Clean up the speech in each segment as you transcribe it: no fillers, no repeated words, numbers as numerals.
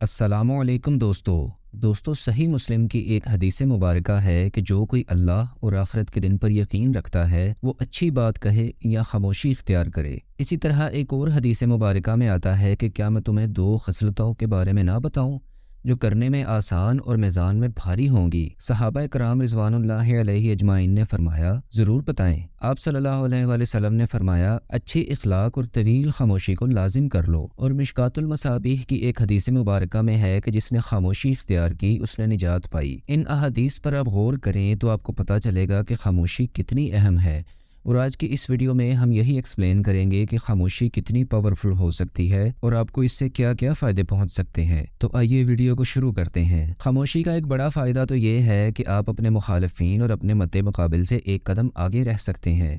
السلام علیکم دوستو صحیح مسلم کی ایک حدیث مبارکہ ہے کہ جو کوئی اللہ اور آخرت کے دن پر یقین رکھتا ہے وہ اچھی بات کہے یا خاموشی اختیار کرے۔ اسی طرح ایک اور حدیث مبارکہ میں آتا ہے کہ کیا میں تمہیں دو خصلتوں کے بارے میں نہ بتاؤں جو کرنے میں آسان اور میزان میں بھاری ہوں گی۔ صحابہ کرام رضوان اللہ علیہ اجمعین نے فرمایا ضرور بتائیں۔ آپ صلی اللہ علیہ وآلہ وسلم نے فرمایا اچھی اخلاق اور طویل خاموشی کو لازم کر لو۔ اور مشکات المصابیح کی ایک حدیث مبارکہ میں ہے کہ جس نے خاموشی اختیار کی اس نے نجات پائی۔ ان احادیث پر آپ غور کریں تو آپ کو پتہ چلے گا کہ خاموشی کتنی اہم ہے، اور آج کی اس ویڈیو میں ہم یہی ایکسپلین کریں گے کہ خاموشی کتنی پاورفل ہو سکتی ہے اور آپ کو اس سے کیا کیا فائدے پہنچ سکتے ہیں۔ تو آئیے ویڈیو کو شروع کرتے ہیں۔ خاموشی کا ایک بڑا فائدہ تو یہ ہے کہ آپ اپنے مخالفین اور اپنے مد مقابل سے ایک قدم آگے رہ سکتے ہیں۔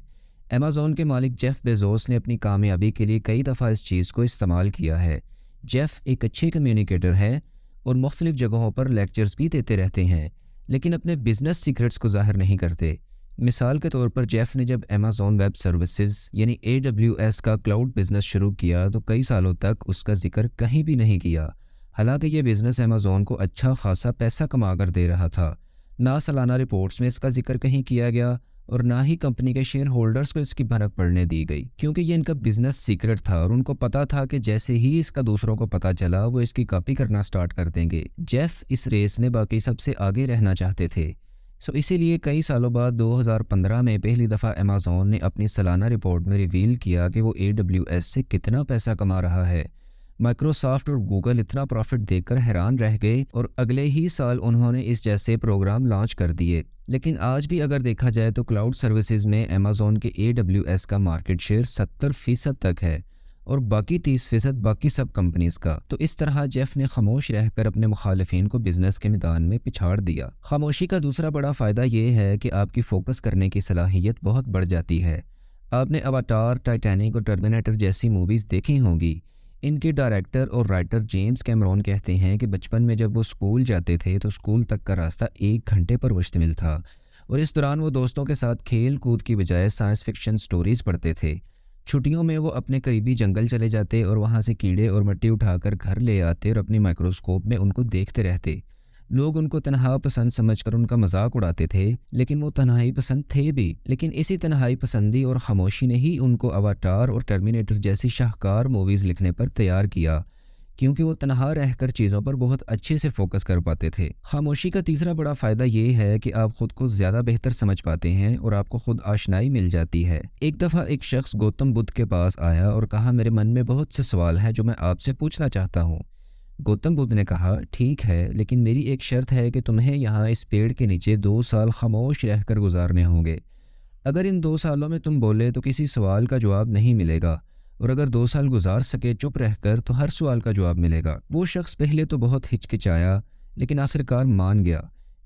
ایمیزون کے مالک جیف بیزوس نے اپنی کامیابی کے لیے کئی دفعہ اس چیز کو استعمال کیا ہے۔ جیف ایک اچھے کمیونیکیٹر ہیں اور مختلف جگہوں پر لیکچرز بھی دیتے رہتے ہیں، لیکن اپنے بزنس سیکرٹس کو ظاہر نہیں کرتے۔ مثال کے طور پر جیف نے جب ایمیزون ویب سروسز یعنی AWS کا کلاؤڈ بزنس شروع کیا تو کئی سالوں تک اس کا ذکر کہیں بھی نہیں کیا، حالانکہ یہ بزنس ایمیزون کو اچھا خاصا پیسہ کما کر دے رہا تھا۔ نہ سالانہ رپورٹس میں اس کا ذکر کہیں کیا گیا اور نہ ہی کمپنی کے شیئر ہولڈرز کو اس کی بھنک پڑنے دی گئی، کیونکہ یہ ان کا بزنس سیکرٹ تھا اور ان کو پتا تھا کہ جیسے ہی اس کا دوسروں کو پتا چلا وہ اس کی کاپی کرنا سٹارٹ کر دیں گے۔ جیف اس ریس میں باقی سب سے آگے رہنا چاہتے تھے، اسی لیے کئی سالوں بعد 2015 میں پہلی دفعہ ایمیزون نے اپنی سالانہ رپورٹ میں ریویل کیا کہ وہ AWS سے کتنا پیسہ کما رہا ہے۔ مائکروسافٹ اور گوگل اتنا پروفٹ دیکھ کر حیران رہ گئے اور اگلے ہی سال انہوں نے اس جیسے پروگرام لانچ کر دیے۔ لیکن آج بھی اگر دیکھا جائے تو کلاؤڈ سروسز میں ایمیزون کے AWS کا مارکیٹ شیئر 70% تک ہے اور باقی 30% باقی سب کمپنیز کا۔ تو اس طرح جیف نے خاموش رہ کر اپنے مخالفین کو بزنس کے میدان میں پچھاڑ دیا۔ خاموشی کا دوسرا بڑا فائدہ یہ ہے کہ آپ کی فوکس کرنے کی صلاحیت بہت بڑھ جاتی ہے۔ آپ نے اواتار، ٹائٹینک اور ٹرمینیٹر جیسی موویز دیکھی ہوں گی۔ ان کے ڈائریکٹر اور رائٹر جیمز کیمرون کہتے ہیں کہ بچپن میں جب وہ اسکول جاتے تھے تو اسکول تک کا راستہ 1 گھنٹے پر مشتمل تھا، اور اس دوران وہ دوستوں کے ساتھ کھیل کود کی بجائے سائنس فکشن سٹوریز پڑھتے تھے۔ چھٹیوں میں وہ اپنے قریبی جنگل چلے جاتے اور وہاں سے کیڑے اور مٹی اٹھا کر گھر لے آتے اور اپنی مائکروسکوپ میں ان کو دیکھتے رہتے۔ لوگ ان کو تنہا پسند سمجھ کر ان کا مذاق اڑاتے تھے، لیکن وہ تنہائی پسند تھے بھی۔ لیکن اسی تنہائی پسندی اور خاموشی نے ہی ان کو اواتار اور ٹرمینیٹر جیسی شاہکار موویز لکھنے پر تیار کیا، کیونکہ وہ تنہا رہ کر چیزوں پر بہت اچھے سے فوکس کر پاتے تھے۔ خاموشی کا تیسرا بڑا فائدہ یہ ہے کہ آپ خود کو زیادہ بہتر سمجھ پاتے ہیں اور آپ کو خود آشنائی مل جاتی ہے۔ ایک دفعہ ایک شخص گوتم بدھ کے پاس آیا اور کہا میرے من میں بہت سے سوال ہیں جو میں آپ سے پوچھنا چاہتا ہوں۔ گوتم بدھ نے کہا ٹھیک ہے، لیکن میری ایک شرط ہے کہ تمہیں یہاں اس پیڑ کے نیچے 2 سال خاموش رہ کر گزارنے ہوں گے۔ اگر ان 2 سالوں میں تم بولے تو کسی سوال کا جواب نہیں ملے گا، اور اگر 2 سال گزار سکے چپ رہ کر تو ہر سوال کا جواب ملے گا۔ وہ شخص پہلے تو بہت ہچکچایا، لیکن آخرکار مان گیا۔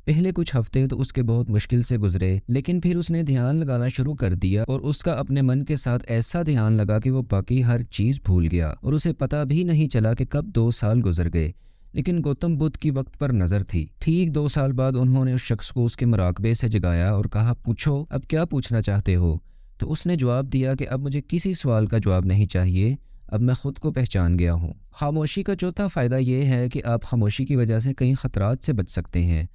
پہلے کچھ ہفتے تو اس کے بہت مشکل سے گزرے، لیکن پھر اس نے دھیان لگانا شروع کر دیا اور اس کا اپنے من کے ساتھ ایسا دھیان لگا کہ وہ باقی ہر چیز بھول گیا اور اسے پتہ بھی نہیں چلا کہ کب 2 سال گزر گئے۔ لیکن گوتم بدھ کی وقت پر نظر تھی۔ ٹھیک 2 سال بعد انہوں نے اس شخص کو اس کے مراقبے سے جگایا اور کہا پوچھو اب کیا پوچھنا چاہتے ہو؟ تو اس نے جواب دیا کہ اب مجھے کسی سوال کا جواب نہیں چاہیے، اب میں خود کو پہچان گیا ہوں۔ خاموشی کا چوتھا فائدہ یہ ہے کہ آپ خاموشی کی وجہ سے کئی خطرات سے بچ سکتے ہیں۔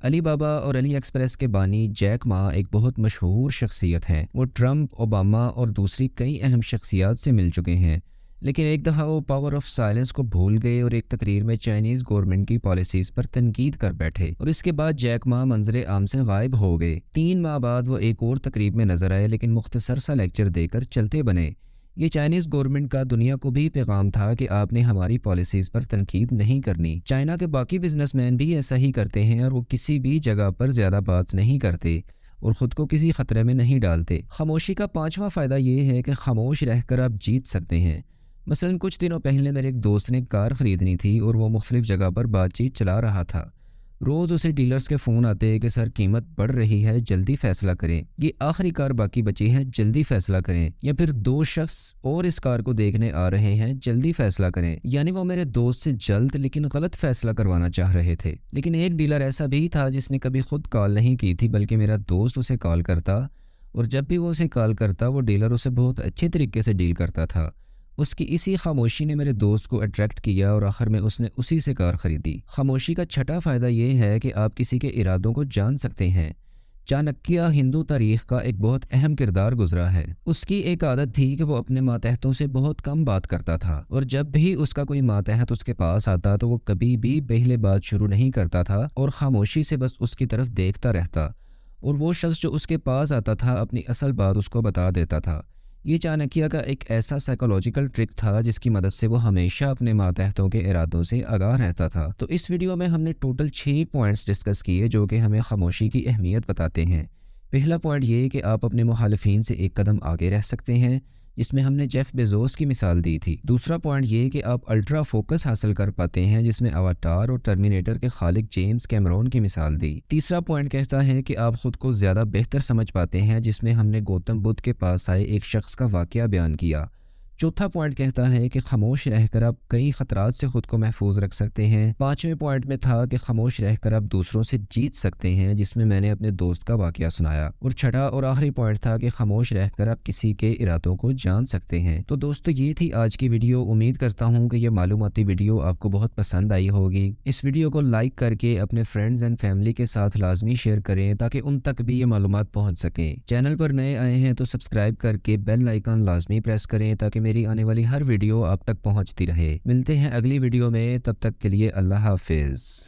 علی بابا اور علی ایکسپریس کے بانی جیک ما ایک بہت مشہور شخصیت ہیں۔ وہ ٹرمپ، اوباما اور دوسری کئی اہم شخصیات سے مل چکے ہیں، لیکن ایک دفعہ وہ پاور آف سائلنس کو بھول گئے اور ایک تقریر میں چائنیز گورنمنٹ کی پالیسیز پر تنقید کر بیٹھے، اور اس کے بعد جیک ما منظر عام سے غائب ہو گئے۔ 3 ماہ بعد وہ ایک اور تقریب میں نظر آئے، لیکن مختصر سا لیکچر دے کر چلتے بنے۔ یہ چائنیز گورنمنٹ کا دنیا کو بھی پیغام تھا کہ آپ نے ہماری پالیسیز پر تنقید نہیں کرنی۔ چائنا کے باقی بزنس مین بھی ایسا ہی کرتے ہیں اور وہ کسی بھی جگہ پر زیادہ بات نہیں کرتے اور خود کو کسی خطرے میں نہیں ڈالتے۔ خاموشی کا 5واں فائدہ یہ ہے کہ خاموش رہ کر آپ جیت سکتے ہیں۔ مثلا کچھ دنوں پہلے میرے ایک دوست نے کار خریدنی تھی اور وہ مختلف جگہ پر بات چیت چلا رہا تھا۔ روز اسے ڈیلرز کے فون آتے کہ سر قیمت بڑھ رہی ہے، جلدی فیصلہ کریں، یہ آخری کار باقی بچی ہے، جلدی فیصلہ کریں، یا پھر 2 شخص اور اس کار کو دیکھنے آ رہے ہیں، جلدی فیصلہ کریں۔ یعنی وہ میرے دوست سے جلد لیکن غلط فیصلہ کروانا چاہ رہے تھے۔ لیکن ایک ڈیلر ایسا بھی تھا جس نے کبھی خود کال نہیں کی تھی، بلکہ میرا دوست اسے کال کرتا، اور جب بھی وہ اسے کال کرتا وہ ڈیلر اسے بہت اچھے طریقے سے ڈیل کرتا تھا۔ اس کی اسی خاموشی نے میرے دوست کو اٹریکٹ کیا اور آخر میں اس نے اسی سے کار خریدی۔ خاموشی کا چھٹا فائدہ یہ ہے کہ آپ کسی کے ارادوں کو جان سکتے ہیں۔ چانکیہ ہندو تاریخ کا ایک بہت اہم کردار گزرا ہے۔ اس کی ایک عادت تھی کہ وہ اپنے ماتحتوں سے بہت کم بات کرتا تھا، اور جب بھی اس کا کوئی ماتحت اس کے پاس آتا تو وہ کبھی بھی پہلے بات شروع نہیں کرتا تھا اور خاموشی سے بس اس کی طرف دیکھتا رہتا، اور وہ شخص جو اس کے پاس آتا تھا اپنی اصل بات اس کو بتا دیتا تھا۔ یہ چانکیہ کا ایک ایسا سائیکولوجیکل ٹرک تھا جس کی مدد سے وہ ہمیشہ اپنے ماتحتوں کے ارادوں سے آگاہ رہتا تھا۔ تو اس ویڈیو میں ہم نے ٹوٹل 6 پوائنٹس ڈسکس کیے جو کہ ہمیں خاموشی کی اہمیت بتاتے ہیں۔ پہلا پوائنٹ یہ کہ آپ اپنے مخالفین سے ایک قدم آگے رہ سکتے ہیں، جس میں ہم نے جیف بیزوس کی مثال دی تھی۔ دوسرا پوائنٹ یہ کہ آپ الٹرا فوکس حاصل کر پاتے ہیں، جس میں اواتار اور ٹرمینیٹر کے خالق جیمز کیمرون کی مثال دی۔ تیسرا پوائنٹ کہتا ہے کہ آپ خود کو زیادہ بہتر سمجھ پاتے ہیں، جس میں ہم نے گوتم بدھ کے پاس آئے ایک شخص کا واقعہ بیان کیا۔ چوتھا پوائنٹ کہتا ہے کہ خاموش رہ کر آپ کئی خطرات سے خود کو محفوظ رکھ سکتے ہیں۔ پانچویں پوائنٹ میں تھا کہ خاموش رہ کر آپ دوسروں سے جیت سکتے ہیں، جس میں میں نے اپنے دوست کا واقعہ سنایا۔ اور چھٹا اور آخری پوائنٹ تھا کہ خاموش رہ کر آپ کسی کے ارادوں کو جان سکتے ہیں۔ تو دوستو یہ تھی آج کی ویڈیو۔ امید کرتا ہوں کہ یہ معلوماتی ویڈیو آپ کو بہت پسند آئی ہوگی۔ اس ویڈیو کو لائک کر کے اپنے فرینڈز اینڈ فیملی کے ساتھ لازمی شیئر کریں تاکہ ان تک بھی یہ معلومات پہنچ سکیں۔ چینل پر نئے آئے ہیں تو سبسکرائب کر کے بیل آئیکن لازمی پریس کریں تاکہ میری آنے والی ہر ویڈیو آپ تک پہنچتی رہے۔ ملتے ہیں اگلی ویڈیو میں، تب تک کے لیے اللہ حافظ۔